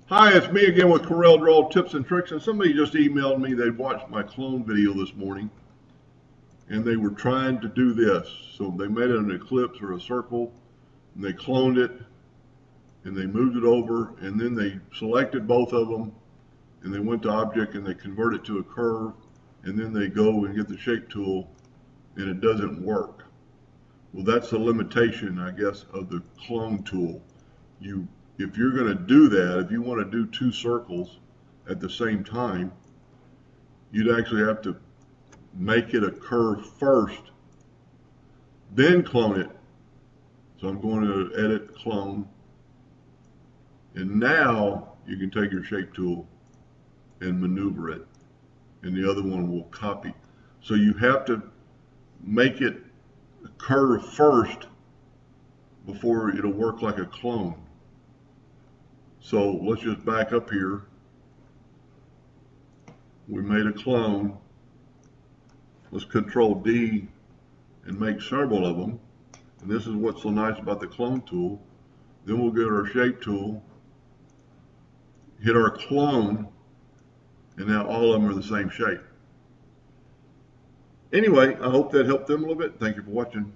Hi, it's me again with Corel Draw Tips and Tricks, and somebody just emailed me. They'd watched my clone video this morning, and they were trying to do this. So they made an ellipse or a circle, and they cloned it, and they moved it over, and then they selected both of them, and they went to Object, and they convert it to a curve, and then they go and get the shape tool, and it doesn't work. Well, that's the limitation, I guess, of the clone tool. If you're going to do that, if you want to do two circles at the same time, you'd actually have to make it a curve first, then clone it. So I'm going to edit clone, and now you can take your shape tool and maneuver it, and the other one will copy. So you have to make it a curve first before it'll work like a clone. So let's just back up here. We made a clone. Let's Control D and make several of them. And this is what's so nice about the clone tool. Then we'll get our shape tool, hit our clone, and now all of them are the same shape. Anyway, I hope that helped them a little bit. Thank you for watching.